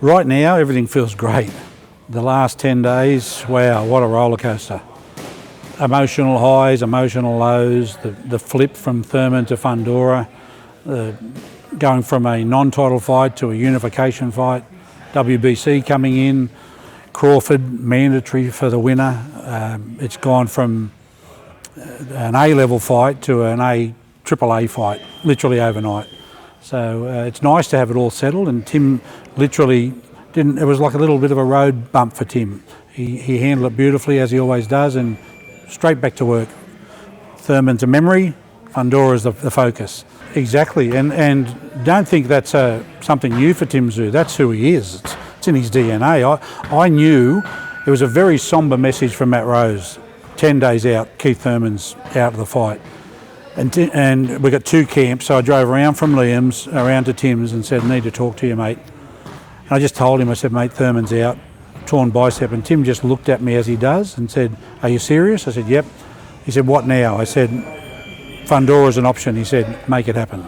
Right now, everything feels great. The last 10 days, wow, what a roller coaster. Emotional highs, emotional lows, the flip from Thurman to Fundora, going from a non-title fight to a unification fight, WBC coming in, Crawford mandatory for the winner. It's gone from an A-level fight to an AAA fight, literally overnight. So it's nice to have it all settled, and Tim literally didn't, it was like a little bit of a road bump for Tim. He handled it beautifully, as he always does, and straight back to work. Thurman's a memory, Fundora's the focus. Exactly, and don't think that's something new for Tszyu. That's who he is. It's in his DNA. I knew it was a very sombre message from Matt Rose. 10 days out, Keith Thurman's out of the fight. And we got 2 camps, so I drove around from Liam's, around to Tim's and said, need to talk to you, mate. And I just told him, I said, mate, Thurman's out, torn bicep. And Tim just looked at me as he does and said, are you serious? I said, yep. He said, what now? I said, Fundora's an option. He said, make it happen.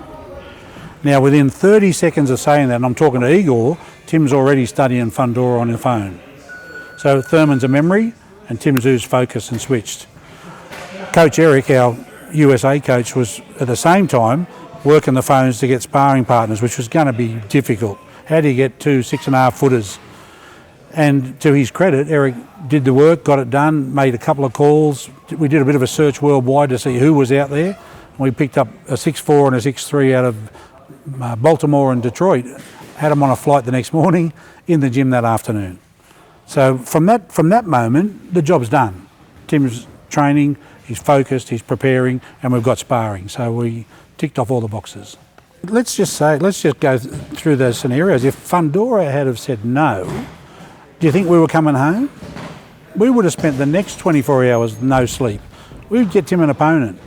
Now, within 30 seconds of saying that, and I'm talking to Igor, Tim's already studying Fundora on the phone. So Thurman's a memory, and Tszyu's focused and switched. Coach Eric, our USA coach, was at the same time working the phones to get sparring partners, which was going to be difficult. How do you get 2 6.5 footers? And to his credit, Eric did the work, got it done, made a couple of calls. We did a bit of a search worldwide to see who was out there. We picked up a 6'4" and a 6'3" out of Baltimore and Detroit. Had them on a flight the next morning, in the gym that afternoon. So from that moment, the job's done. Tim's training, he's focused, he's preparing, and we've got sparring. So we ticked off all the boxes. Let's just go through those scenarios. If Fundora had have said no, do you think we were coming home? We would have spent the next 24 hours no sleep. We would get Tim an opponent,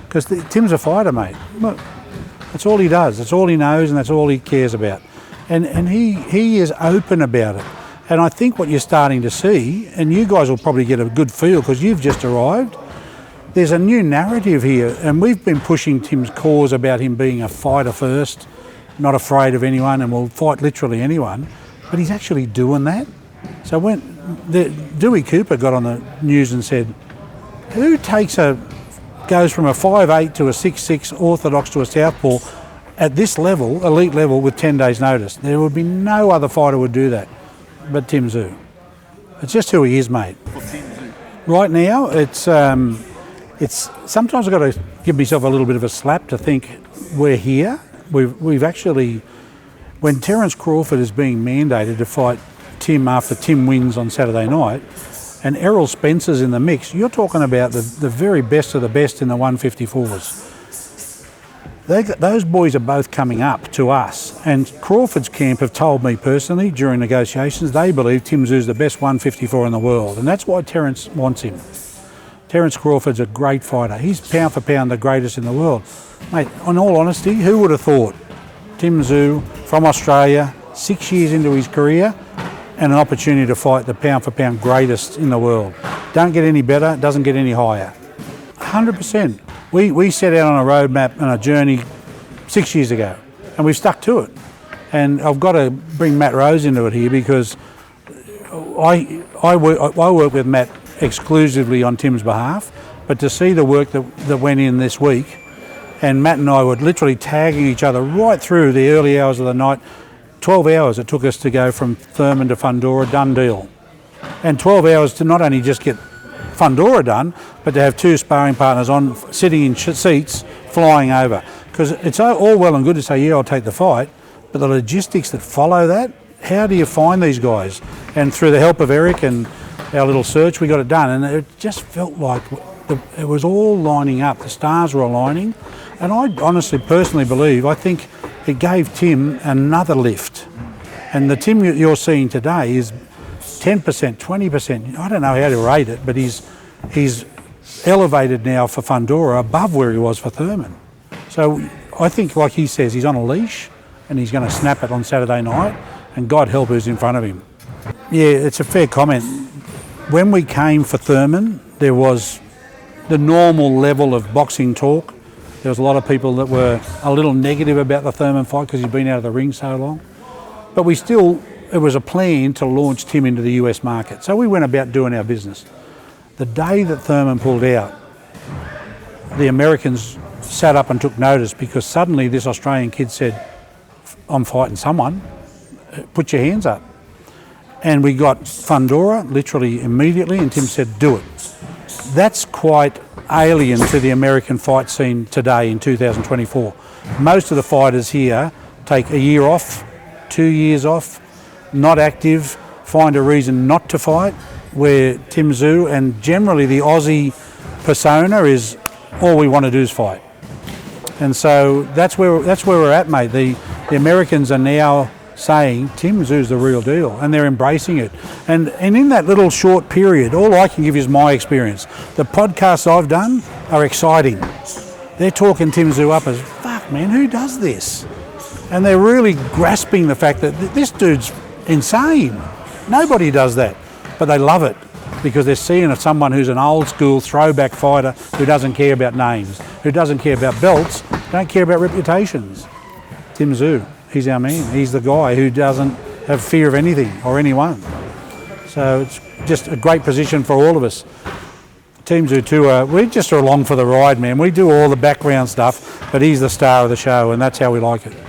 because Tim's a fighter, mate. Look, that's all he does. That's all he knows, and that's all he cares about. And he is open about it. And I think what you're starting to see, and you guys will probably get a good feel because you've just arrived, there's a new narrative here, and we've been pushing Tim's cause about him being a fighter first, not afraid of anyone, and will fight literally anyone, but he's actually doing that. So when Dewey Cooper got on the news and said, who goes from a 5'8" to a 6'6", orthodox to a southpaw at this level, elite level, with 10 days notice? There would be no other fighter would do that but Tszyu. It's just who he is, mate. Right now, it's sometimes I've got to give myself a little bit of a slap to think we're here. We've actually, when Terrence Crawford is being mandated to fight Tim after Tim wins on Saturday night, and Errol Spencer's in the mix, you're talking about the very best of the best in the 154s. Those boys are both coming up to us, and Crawford's camp have told me personally during negotiations they believe Tszyu's the best 154 in the world, and that's why Terrence wants him. Terrence Crawford's a great fighter. He's pound for pound the greatest in the world. Mate, in all honesty, who would have thought Tszyu from Australia, 6 years into his career, and an opportunity to fight the pound for pound greatest in the world? Don't get any better, doesn't get any higher. 100%. We set out on a roadmap and a journey 6 years ago, and we've stuck to it. And I've got to bring Matt Rose into it here, because I work with Matt exclusively on Tim's behalf, but to see the work that went in this week, and Matt and I were literally tagging each other right through the early hours of the night. 12 hours it took us to go from Thurman to Fundora, done deal. And 12 hours to not only just get Fundora done, but to have 2 sparring partners on, sitting in seats, flying over. Because it's all well and good to say, yeah, I'll take the fight, but the logistics that follow that, how do you find these guys? And through the help of Eric and our little search, we got it done. And it just felt like it was all lining up. The stars were aligning. And I honestly, personally believe, I think it gave Tim another lift. And the Tim you're seeing today is 10%, 20%, I don't know how to rate it, but he's elevated now for Fundora above where he was for Thurman. So I think, like he says, he's on a leash and he's going to snap it on Saturday night, and God help who's in front of him. Yeah, it's a fair comment. When we came for Thurman, there was the normal level of boxing talk. There was a lot of people that were a little negative about the Thurman fight because he'd been out of the ring so long. But we still it was a plan to launch Tim into the US market. So we went about doing our business. The day that Thurman pulled out, the Americans sat up and took notice, because suddenly this Australian kid said, I'm fighting someone, put your hands up. And we got Fundora literally immediately, and Tim said, do it. That's quite alien to the American fight scene today in 2024. Most of the fighters here take a year off, 2 years off, not active, find a reason not to fight, where Tszyu and generally the Aussie persona is all we want to do is fight. And so that's where we're at, mate. The Americans are now saying Tszyu's the real deal, and they're embracing it. And in that little short period, all I can give you is my experience. The podcasts I've done are exciting. They're talking Tszyu up as, fuck man, who does this? And they're really grasping the fact that this dude's insane. Nobody does that, but they love it because they're seeing someone who's an old school throwback fighter who doesn't care about names, who doesn't care about belts, don't care about reputations. Tszyu, he's our man. He's the guy who doesn't have fear of anything or anyone. So it's just a great position for all of us. Tszyu too, we just are along for the ride, man. We do all the background stuff, but he's the star of the show, and that's how we like it.